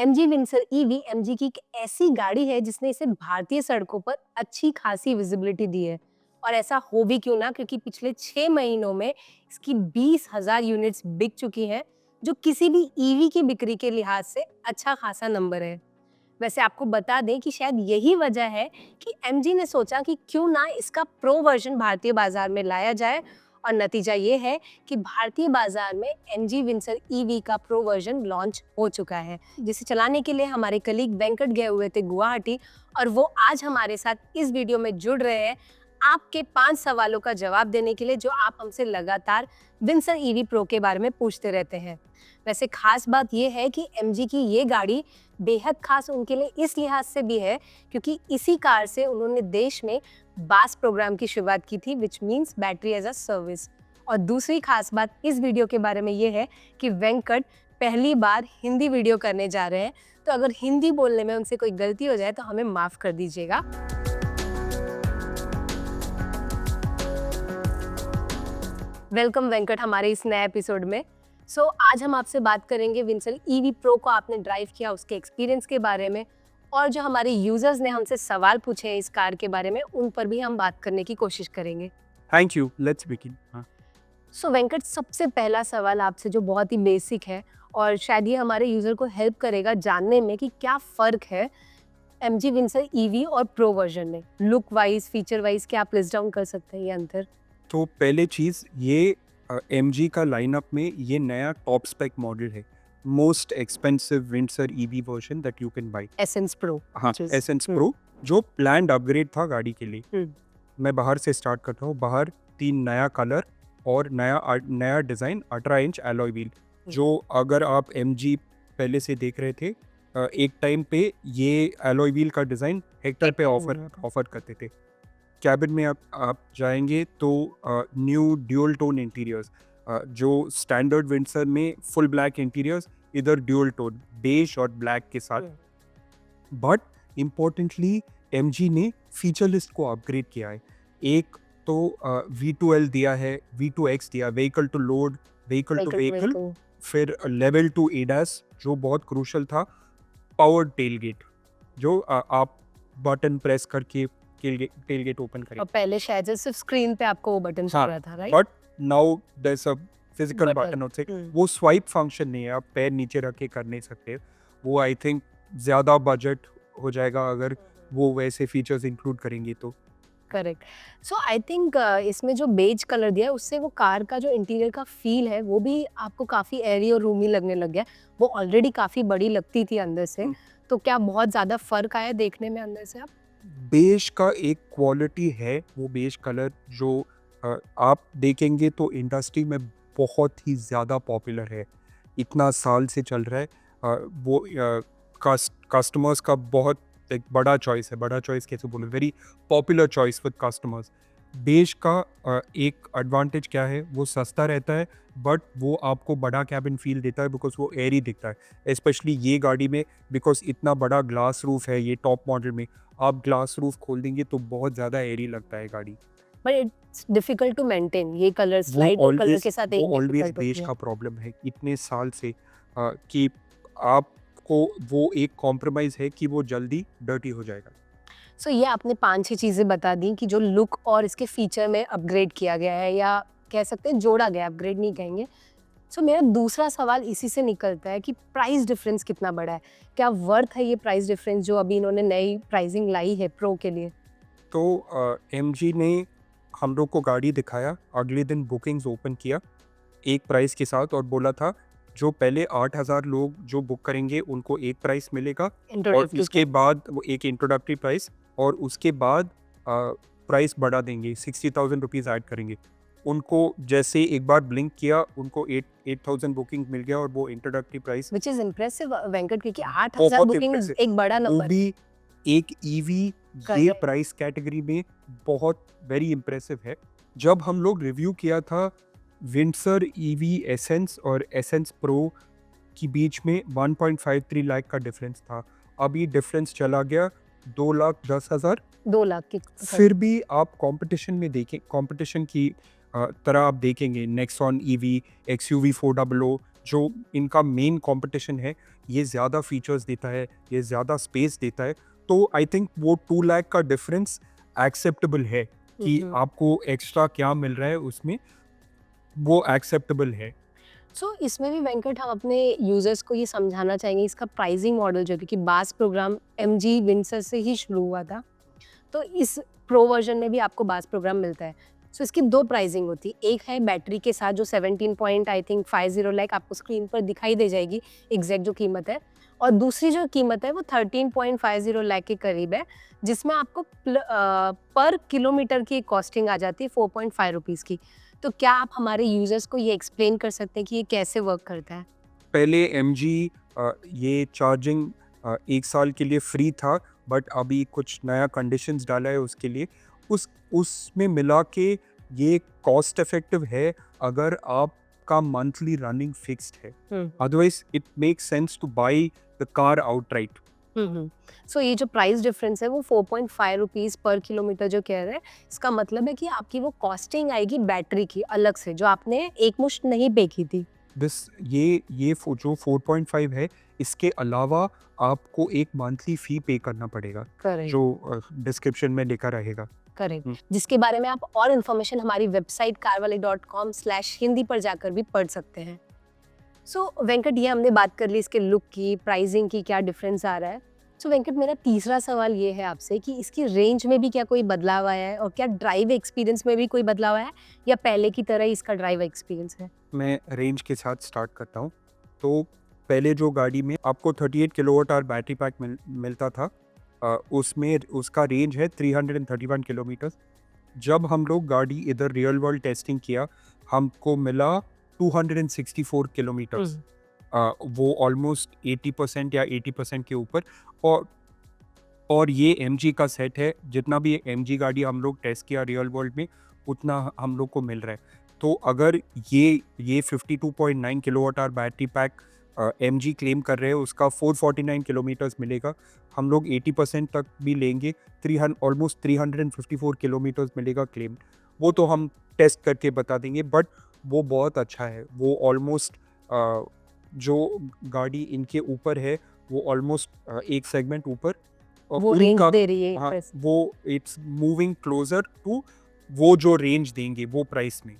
MG Windsor EV MG की एक ऐसी गाड़ी है जिसने इसे भारतीय सड़कों पर अच्छी खासी विजिबिलिटी दी है। और ऐसा हो भी क्यों ना, क्योंकि पिछले 6 महीनों में इसकी 20,000 यूनिट्स बिक चुकी हैं, जो किसी भी ईवी की बिक्री के लिहाज से अच्छा खासा नंबर है। वैसे आपको बता दें कि शायद यही वजह है कि एमजी ने सोचा कि क्यों ना इसका प्रो वर्जन भारतीय बाजार में लाया जाए, और नतीजा ये है कि भारतीय बाजार में एमजी विंसर ईवी का प्रो वर्जन लॉन्च हो चुका है, जिसे चलाने के लिए हमारे कलीग वेंकट गए हुए थे गुवाहाटी, और वो आज हमारे साथ इस वीडियो में जुड़ रहे हैं आपके 5 सवालों का जवाब देने के लिए, जो आप हमसे लगातार विंसर ईवी प्रो के बारे में पूछते रहते हैं। वैसे खास बात यह है कि एमजी की ये गाड़ी बेहद खास उनके लिए इस लिहाज से भी है क्योंकि इसी कार से उन्होंने देश में बास प्रोग्राम की शुरुआत की थी, which means battery as a service. और दूसरी खास बात इस वीडियो के बारे में ये है कि वेंकट पहली बार हिंदी वीडियो करने जा रहे हैं, तो अगर हिंदी बोलने में उनसे कोई गलती हो जाए तो हमें माफ कर दीजिएगा। वेलकम वेंकट हमारे इस नए एपिसोड में। आज हम आपसे बात करेंगे विंसर ईवी प्रो को आपने ड्राइव किया उसके एक्सपीरियंस के बारे में, और जो हमारे यूजर्स ने हमसे सवाल पूछे हैं इस कार के बारे में, उन पर भी हम बात करने की कोशिश करेंगे। Thank you, let's begin. Venkat, सबसे पहला सवाल आपसे जो बहुत ही बेसिक है और शायद ये हमारे यूजर को हेल्प करेगा जानने में कि क्या फ़र्क है एमजी विंसर ईवी और प्रो वर्जन में, लुक वाइज, फीचर वाइज, क्या आप लिस्ट डाउन कर सकते हैं ये अंतर? तो पहले चीज़ ये एमजी का लाइनअप में ये नया टॉप स्पेक मॉडल है, most expensive Windsor EV version that you can buy, essence pro. हाँ एसेंस प्रो, जो प्लान्ड अपग्रेड था गाड़ी के लिए। मैं बाहर से स्टार्ट करता हूँ। बाहर 3 नया कलर और नया डिज़ाइन, 18 इंच एलॉय व्हील, जो अगर आप एमजी पहले से देख रहे थे, एक टाइम पे ये एलॉय व्हील का डिज़ाइन हेक्टर पे ऑफर करते थे। कैबिन में आप जाएंगे तो न्यू ड्यूल टोन इंटीरियर्स, जो स्टैंडर्ड विंसर में फुल ब्लैक इंटीरियर्स, इधर ड्यूल टोन बेज और ब्लैक के साथ। बट इम्पोर्टेंटली एमजी ने फीचर लिस्ट को अपग्रेड किया है। एक तो V2L दिया है, V2X दिया, vehicle to load, vehicle to vehicle, फिर लेवल 2 ADAS जो बहुत क्रूशल था, पावर्ड टेलगेट, जो आप बटन प्रेस करके टेलगेट ओपन करें। और पहले शायद से सिर्फ स्क्रीन पे आपको वो बटन शो रहा था, right? But now there is a physical button होता है। वो स्वाइप फंक्शन नहीं है, आप पैर नीचे रख के कर नहीं सकते। वो आई थिंक ज़्यादा बजट हो जाएगा अगर वो वैसे फीचर्स इंक्लूड करेंगे तो। करेक्ट। आई थिंक इसमें जो बेज कलर दिया है उससे वो कार का जो इंटीरियर का फील है वो भी आपको काफ़ी एयरी और रूमी लगने लग गया। वो ऑलरेडी काफ़ी बड़ी लगती थी अंदर से, तो क्या बहुत ज़्यादा फर्क आया देखने में अंदर से? आप बेज का एक क्वालिटी है, वो बेज कलर जो आप देखेंगे तो इंडस्ट्री में बहुत ही ज़्यादा पॉपुलर है, इतना साल से चल रहा है। वो कस्टमर्स का बहुत एक बड़ा चॉइस है। बड़ा चॉइस कैसे बोले, very popular choice with customers. Beige का एक एडवांटेज क्या है, वो सस्ता रहता है, बट वो आपको बड़ा कैबिन फील देता है बिकॉज वो एयरी दिखता है। स्पेशली ये गाड़ी में, बिकॉज इतना बड़ा ग्लास रूफ है ये टॉप मॉडल में, आप ग्लास रूफ खोल देंगे तो बहुत ज़्यादा एयरी लगता है गाड़ी। But it's difficult to maintain ये कलर, स्लाइड कलर के साथ एक ऑलवेज बेज का प्रॉब्लम है इतने साल से, कि आपको वो एक कॉम्प्रोमाइज़ है कि वो जल्दी डर्टी हो जाएगा। ये आपने 5-6 चीज़ें बता दी कि जो लुक और इसके फीचर में अपग्रेड किया गया है, या कह सकते हैं जोड़ा गया, अपग्रेड नहीं कहेंगे। मेरा दूसरा सवाल इसी से निकलता है कि प्राइस डिफरेंस कितना बड़ा है? क्या वर्थ है ये प्राइस डिफरेंस जो अभी इन्होंने नई प्राइसिंग लाई है प्रो के लिए? तो एमजी ने हम लोग को गाड़ी दिखाया, अगले दिन बुकिंग्स ओपन किया एक प्राइस के साथ, और बोला था जो पहले 8,000 लोग जो बुक करेंगे उनको एक प्राइस मिलेगा, और उसके बाद वो एक इंट्रोडक्टरी प्राइस, और उसके बाद प्राइस बढ़ा देंगे, 60,000 रुपीज़ ऐड करेंगे। उनको जैसे एक बार ब्लिंक किया, उनको 8,000 बुकिंग मिल गया, और वो introductory price, which is impressive Venkat, क्योंकि 8,000 बुकिंग एक बड़ा नंबर, वो भी एक ईवी ये प्राइस कैटेगरी में बहुत वेरी इंप्रेसिव है। जब हम लोग रिव्यू किया था विंसर ईवी एसेंस और एसेंस प्रो के बीच में 1.53 लाख का डिफरेंस था, अभी डिफरेंस चला गया 2,10,000। 2 लाख की। फिर भी आप कंपटीशन में देखें, कंपटीशन की तरह आप देखेंगे नेक्सॉन ईवी, XUV 400, जो इनका मेन कंपटीशन है, ये ज़्यादा फीचर्स देता है, ये ज़्यादा स्पेस देता है, तो आई थिंक वो 2 लाख का डिफरेंस एक्सेप्टेबल है कि आपको एक्स्ट्रा क्या मिल रहा है उसमें, वो एक्सेप्टेबल है। सो इसमें भी वेंकट हम अपने यूजर्स को ये समझाना चाहेंगे इसका प्राइसिंग मॉडल जो है, क्योंकि बास प्रोग्राम एमजी विंसर से ही शुरू हुआ था, तो इस प्रो वर्जन में भी आपको बास प्रोग्राम मिलता है। सो इसकी दो प्राइसिंग होती है, एक है बैटरी के साथ जो 17 पॉइंट आई थिंक 50 लाख आपको स्क्रीन पर दिखाई दे जाएगी एग्जैक्ट जो कीमत है, और दूसरी जो कीमत है वो 13.50 लाख के करीब है, जिसमें आपको पर किलोमीटर की कॉस्टिंग आ जाती है 4.5 रुपीज़ की। तो क्या आप हमारे यूजर्स को ये एक्सप्लेन कर सकते हैं कि ये कैसे वर्क करता है? पहले एमजी ये चार्जिंग 1 साल के लिए फ्री था, बट अभी कुछ नया कंडीशंस डाला है उसके लिए। उसमें मिला के ये कॉस्ट इफेक्टिव है अगर आपका मंथली रनिंग फिक्स्ड है। Otherwise it makes sense to buy the car outright. So ये जो प्राइस डिफरेंस है वो 4.5 रुपीज़ पर किलोमीटर जो कह रहे हैं, इसका मतलब है कि आपकी वो कॉस्टिंग आएगी बैटरी की अलग से, जो आपने एक मुश्त नहीं पे की थी। जो 4.5 है, इसके अलावा आपको एक मंथली फी पे करना पड़ेगा, करेक्ट, जो डिस्क्रिप्शन में लिखा रहेगा। करेक्ट, जिसके बारे में आप और इन्फॉर्मेशन हमारी वेबसाइट carwale.com/hindi पर जाकर भी पढ़ सकते हैं। सो वेंकट, ये हमने बात कर ली इसके लुक की, प्राइसिंग की, क्या डिफरेंस आ रहा है। सो वेंकट, मेरा तीसरा सवाल ये है आपसे कि इसकी रेंज में भी क्या कोई बदलाव आया है, और क्या ड्राइव एक्सपीरियंस में भी कोई बदलाव आया है, या पहले की तरह ही इसका ड्राइव एक्सपीरियंस है? मैं रेंज के साथ स्टार्ट करता हूँ। तो पहले जो गाड़ी में आपको 38 किलोवाट आवर बैटरी पैक मिलता था, उसमें उसका रेंज है 331 किलोमीटर। जब हम लोग गाड़ी इधर रियल वर्ल्ड टेस्टिंग किया, हमको मिला 264 किलोमीटर्स। वो ऑलमोस्ट 80% या 80% के ऊपर। और ये एमजी का सेट है, जितना भी एमजी गाड़ी हम लोग टेस्ट किया रियल वर्ल्ड में, उतना हम लोग को मिल रहा है। तो अगर ये 52.9 kilowatt hour battery pack MG claim कर रहे हैं, उसका 449 किलोमीटर्स मिलेगा। हम लोग 80% तक भी लेंगे, ऑलमोस्ट 354 किलोमीटर्स मिलेगा क्लेम। वो तो हम टेस्ट करके बता देंगे, बट वो बहुत अच्छा है। वो ऑलमोस्ट जो गाड़ी इनके ऊपर है, वो ऑलमोस्ट एक सेगमेंट ऊपर, और वो रेंज उनका दे रही है हाँ, impress। वो इट्स मूविंग क्लोजर टू वो जो रेंज देंगे वो प्राइस में।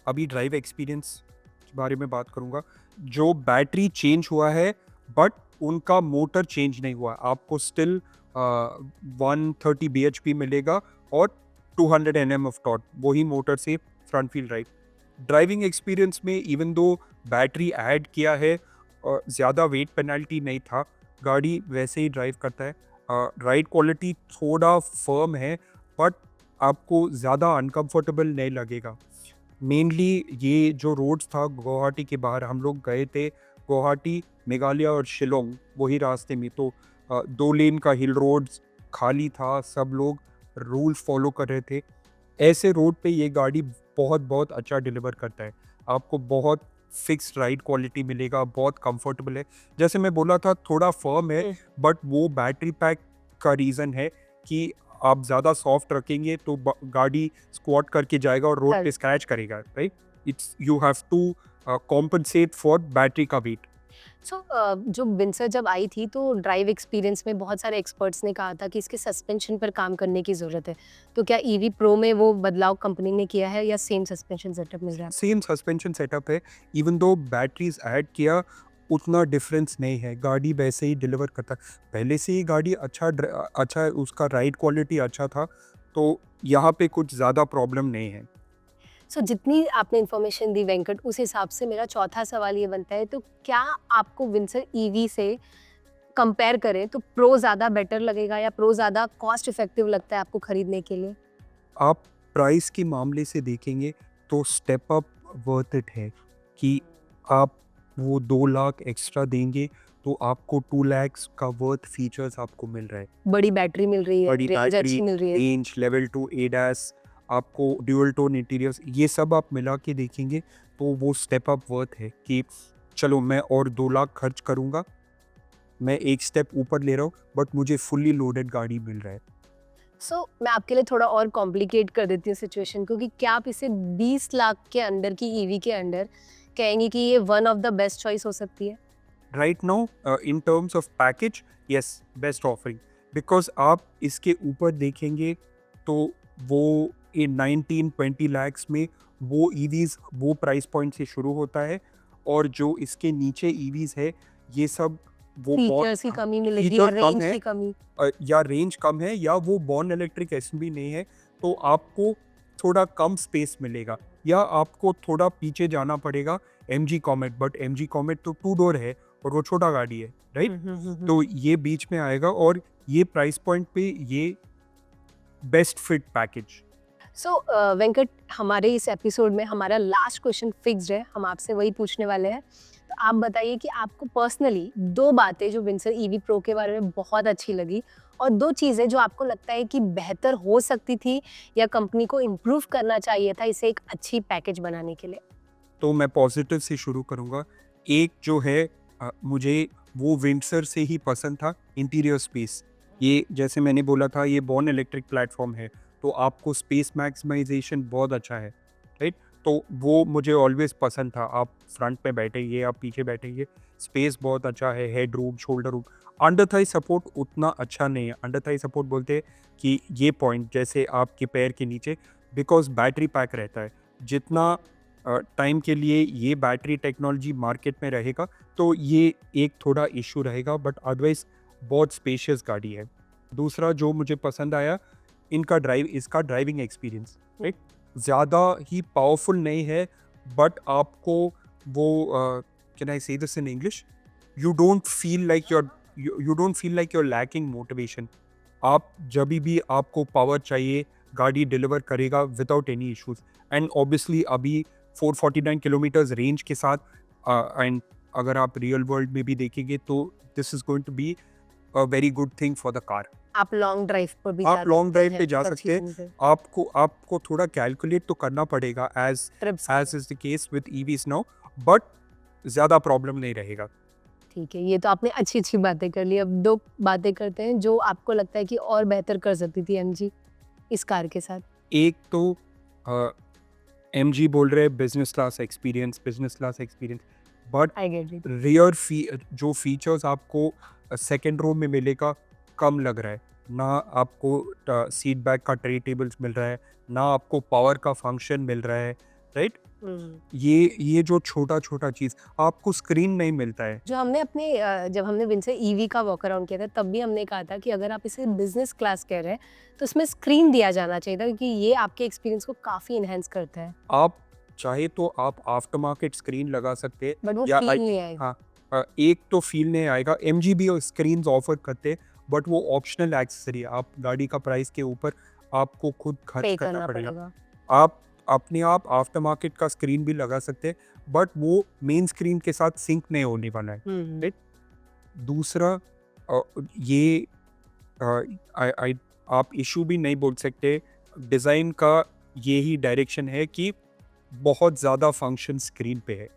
अभी ड्राइव एक्सपीरियंस के बारे में बात करूँगा। जो बैटरी चेंज हुआ है, बट उनका मोटर चेंज नहीं हुआ। आपको स्टिल 130 bhp मिलेगा और 200 Nm ऑफ टॉर्क, वही मोटर से front wheel drive. Driving experience में इवन दो बैटरी ऐड किया है, ज़्यादा वेट पेनल्टी नहीं था, गाड़ी वैसे ही ड्राइव करता है। राइड क्वालिटी थोड़ा फर्म है, बट आपको ज़्यादा अनकंफर्टेबल नहीं लगेगा। मेनली ये जो रोड्स था गुवाहाटी के बाहर, हम लोग गए थे गुवाहाटी, मेघालय और शिलोंग, वही रास्ते में। तो 2 लेन का हिल रोड्स खाली था, सब लोग रूल्स फॉलो कर रहे थे। ऐसे रोड पे ये गाड़ी बहुत बहुत अच्छा डिलीवर करता है। आपको बहुत फिक्स्ड राइड क्वालिटी मिलेगा, बहुत कंफर्टेबल है। जैसे मैं बोला था, थोड़ा फर्म है, बट वो बैटरी पैक का रीज़न है कि आप ज़्यादा सॉफ्ट रखेंगे तो गाड़ी स्क्वाट करके जाएगा और रोड पे स्क्रैच करेगा, right? It's you have to compensate for battery का वेट। सो जो विंसर जब आई थी, तो ड्राइव एक्सपीरियंस में बहुत सारे एक्सपर्ट्स ने कहा था कि इसके सस्पेंशन पर काम करने की ज़रूरत है। तो क्या ईवी प्रो में वो बदलाव कंपनी ने किया है, या सेम सस्पेंशन सेटअप मिल रहा है? सेम सस्पेंशन सेटअप है, इवन दो बैटरीज ऐड किया, उतना डिफरेंस नहीं है, गाड़ी वैसे ही डिलीवर करता है। पहले से ही गाड़ी अच्छा उसका राइड क्वालिटी अच्छा था, तो यहाँ पे कुछ ज़्यादा प्रॉब्लम नहीं है। सो जितनी आपने इन्फॉर्मेशन दी वेंकट, उस हिसाब से मेरा चौथा सवाल ये बनता है, तो क्या आपको विंसर ईवी से कंपेयर करें तो प्रो ज़्यादा बेटर लगेगा, या प्रो ज़्यादा कॉस्ट इफेक्टिव लगता है आपको खरीदने के लिए? आप प्राइस के मामले से देखेंगे तो स्टेप अप वर्थ इट है, कि आप वो 2 लाख एक्स्ट्रा देंगे तो आपको 2 लाख का वर्थ फीचर्स आपको मिल रहा है। बड़ी बैटरी मिल रही है, बड़ी रेंज बैटरी, अच्छी मिल रही है। रेंज, लेवल 2 एडास, आपको ड्यूल टोन इंटीरियर्स, ये सब आप मिला के देखेंगे तो वो स्टेप अप वर्थ है कि चलो मैं और 2 लाख खर्च करूँगा, मैं एक स्टेप ऊपर ले रहा हूँ, बट मुझे फुल्ली लोडेड गाड़ी मिल रहा है। सो मैं आपके लिए थोड़ा और कॉम्प्लिकेट कर देती हूँ सिचुएशन को, कि क्या आप इसे 20 लाख के अंडर की ईवी के अंडर कहेंगे कि ये one of the best choice हो सकती है? Right now in terms of package, yes, best offering, because आप इसके ऊपर देखेंगे तो वो 19-20 lakhs में वो ईवीज वो प्राइस पॉइंट से शुरू होता है, और जो इसके नीचे ईवीज है ये सब वो फीचर्स की कमी मिलेगी या फीचर कम रेंज है, की कमी? या रेंज कम है, या वो बॉर्न इलेक्ट्रिक एसयूवी नहीं है, तो आपको थोड़ा कम स्पेस मिलेगा, या आपको थोड़ा पीछे जाना पड़ेगा M G Comet, but M G Comet तो 2 door है और वो छोटा गाड़ी है, राइट? तो ये बीच में आएगा, और ये प्राइस पॉइंट पे ये बेस्ट फिट पैकेज। सो वेंकट, हमारे इस एपिसोड में हमारा लास्ट क्वेश्चन फिक्स्ड है, हम आपसे वही पूछने वाले हैं। तो आप बताइए कि आपको पर्सनली 2 बातें जो विंसर ईवी प्रो के बारे में बहुत अच्छी लगी, और 2 चीज़ें जो आपको लगता है कि बेहतर हो सकती थी या कंपनी को इम्प्रूव करना चाहिए था इसे एक अच्छी पैकेज बनाने के लिए। तो मैं पॉजिटिव से शुरू करूँगा। एक जो है, मुझे वो विंडसर से ही पसंद था, इंटीरियर स्पेस। ये जैसे मैंने बोला था, ये बॉर्न इलेक्ट्रिक प्लेटफॉर्म है, तो आपको स्पेस मैक्सिमाइजेशन बहुत अच्छा है, राइट? तो वो मुझे ऑलवेज पसंद था। आप फ्रंट में बैठेंगे, आप पीछे बैठेंगे, स्पेस बहुत अच्छा है, head room, shoulder room. Under Thai support उतना अच्छा नहीं है। अंडर थाई सपोर्ट बोलते हैं कि ये पॉइंट जैसे आपके पैर के नीचे, बिकॉज बैटरी पैक रहता है। जितना टाइम के लिए ये बैटरी टेक्नोलॉजी मार्केट में रहेगा, तो ये एक थोड़ा इशू रहेगा, बट अदरवाइज बहुत स्पेशियस गाड़ी है। दूसरा जो मुझे पसंद आया, इसका ड्राइविंग एक्सपीरियंस, राइट? ज़्यादा ही पावरफुल नहीं है, बट आपको वो, कैन आई से this in English, you don't feel like you're lacking motivation. आप जब भी आपको पावर चाहिए, गाड़ी डिलीवर करेगा without any issues. And obviously अभी 449 किलोमीटर्स रेंज के साथ, एंड अगर आप रियल वर्ल्ड में भी देखेंगे तो this is going to be a very good thing for the car. आप लॉन्ग ड्राइव पर भी आप लॉन्ग ड्राइव पे जा सब सकते हैं। चीज़ों से, आपको थोड़ा कैलकुलेट तो करना पड़ेगा, as trips. Is the case with EVs now, but ज़्यादा प्रॉब्लम नहीं रहेगा। ठीक है, ये तो आपने अच्छी-अच्छी बातें कर ली। अब 2 बातें करते हैं जो आपको लगता है कि और बेहतर कर सकती थी एमजी इस कार के साथ। एक तो एम जी बोल रहे हैं business class experience, but I get it. जो फीचर्स आपको सेकेंड रो में मिलेगा, कम लग रहा है। ना आपको सीट बैक का ट्रे टेबल्स मिल रहा है, ना आपको पावर का फंक्शन मिल रहा है, राइट? ये जो छोटा छोटा चीज़, आपको स्क्रीन नहीं मिलता है। जो हमने जब हमने विंसर ईवी का वॉक अराउंड किया था, तब भी हमने कहा था कि अगर आप इसे बिजनेस क्लास कह रहे हैं तो इसमें स्क्रीन दिया जाना चाहिए था, क्योंकि ये आपके एक्सपीरियंस को काफी इनहेंस करता है। आप चाहे तो आप आफ्टर मार्केट स्क्रीन लगा सकते हैं, बट वो या फील नहीं आएगा। हाँ, एक तो फील नहीं आएगा। एम जी भी स्क्रीन ऑफर करते हैं, बट वो ऑप्शनल एक्सेसरी है। आप गाड़ी का प्राइस के ऊपर आपको खुद खर्च पे करना करना पड़ेगा। पड़ेगा। आप अपने आप आफ्टर मार्केट का स्क्रीन भी लगा सकते हैं, बट वो मेन स्क्रीन के साथ सिंक नहीं होने वाला है, राइट? दूसरा, ये आप इशू भी नहीं बोल सकते। डिज़ाइन का यही डायरेक्शन है कि बहुत ज़्यादा फंक्शन स्क्रीन पे है,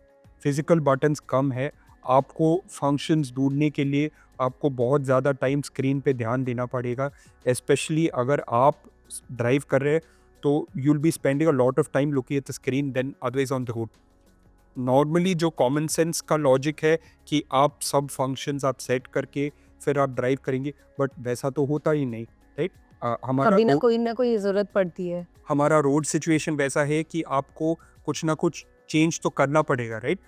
फिजिकल बटन्स कम है। आपको फंक्शंस ढूंढने के लिए आपको बहुत ज़्यादा टाइम स्क्रीन पे ध्यान देना पड़ेगा, स्पेशली अगर आप ड्राइव कर रहे हैं, तो you will be spending a lot of time looking at the screen then otherwise on the road. Normally जो कॉमन सेंस का लॉजिक है कि आप सब फंक्शंस आप सेट करके फिर आप ड्राइव करेंगे, बट वैसा तो होता ही नहीं, राइट? कभी ना कोई जरूरत पड़ती है। हमारा रोड सिचुएशन वैसा है कि आपको कुछ ना कुछ चेंज तो करना पड़ेगा, राइट?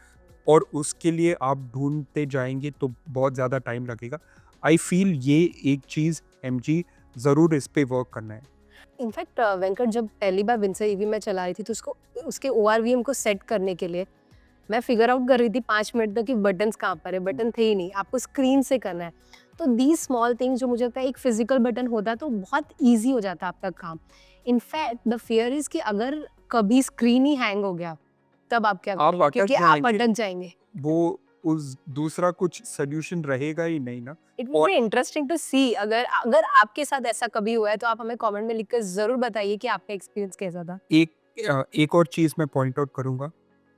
और उसके लिए आप ढूंढते जाएंगे तो बहुत ज़्यादा टाइम लगेगा। आई फील ये एक चीज़ एमजी ज़रूर इस पे वर्क करना है। इनफैक्ट वेंकट, जब पहली बार विंसर ईवी में चला रही थी तो उसके ओआरवीएम को सेट करने के लिए मैं फिगर आउट कर रही थी 5 मिनट तक कि बटन्स कहाँ पर है। बटन थे ही नहीं, आपको स्क्रीन से करना है। तो दीज स्मॉल थिंग्स, जो मुझे लगता है एक फिजिकल बटन होता तो बहुत ईजी हो जाता आपका काम। इनफैक्ट द फियर इज कि अगर कभी स्क्रीन ही हैंग हो गया तब आप क्या आप करेंगे, अटक क्योंकि आप जाएंगे। अटक जाएंगे। वो उस दूसरा कुछ सोल्यूशन रहेगा ही नहीं ना। इट विल और बी इंटरेस्टिंग टू सी। अगर अगर आपके साथ ऐसा कभी हुआ है तो आप हमें कमेंट में लिखकर जरूर बताइए कि आपका एक्सपीरियंस कैसा था। एक और चीज़ मैं पॉइंट आउट करूँगा।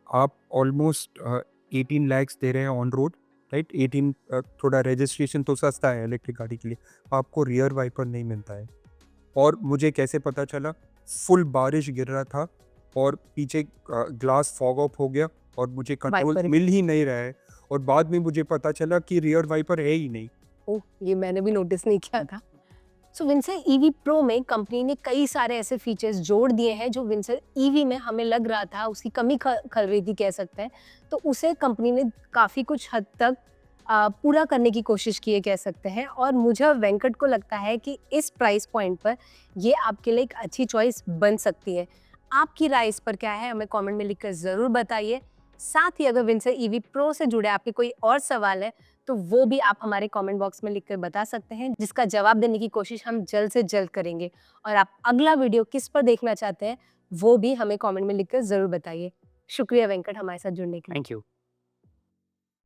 आप ऑलमोस्ट 18 लैक्स दे रहे हैं ऑन रोड, राइट? 18, थोड़ा रजिस्ट्रेशन तो सस्ता है इलेक्ट्रिक गाड़ी के लिए। आपको रियर वाइपर नहीं मिलता है। और मुझे कैसे पता चला? फुल बारिश गिर रहा था और पीछे ग्लास फॉग ऑफ हो गया और मुझे कंट्रोल वाइपर। मिल ही नहीं रहा है, और बाद में मुझे पता चला कि रियर वाइपर है ही नहीं। ओह, ये मैंने भी नोटिस नहीं किया था। सो विंसर ईवी प्रो में कंपनी ने कई सारे ऐसे फीचर्स जोड़ दिए हैं जो विंसर ईवी में हमें लग रहा था उसकी कमी खल रही थी, कह सकते हैं। तो उसे कंपनी ने काफ़ी कुछ हद तक पूरा करने की कोशिश की है, कह सकते हैं। और मुझे और वेंकट को लगता है कि इस प्राइस पॉइंट पर ये आपके लिए एक अच्छी चॉइस बन सकती है। आपकी राय इस पर क्या है, हमें कमेंट में लिखकर ज़रूर बताइए। साथ ही अगर विंसर ईवी प्रो से जुड़े आपके कोई और सवाल है तो वो भी आप हमारे कमेंट बॉक्स में लिखकर बता सकते हैं, जिसका जवाब देने की कोशिश हम जल्द से जल्द करेंगे। और आप अगला वीडियो किस पर देखना चाहते हैं वो भी हमें कमेंट में लिखकर ज़रूर बताइए। शुक्रिया वेंकट हमारे साथ जुड़ने के लिए। Thank you.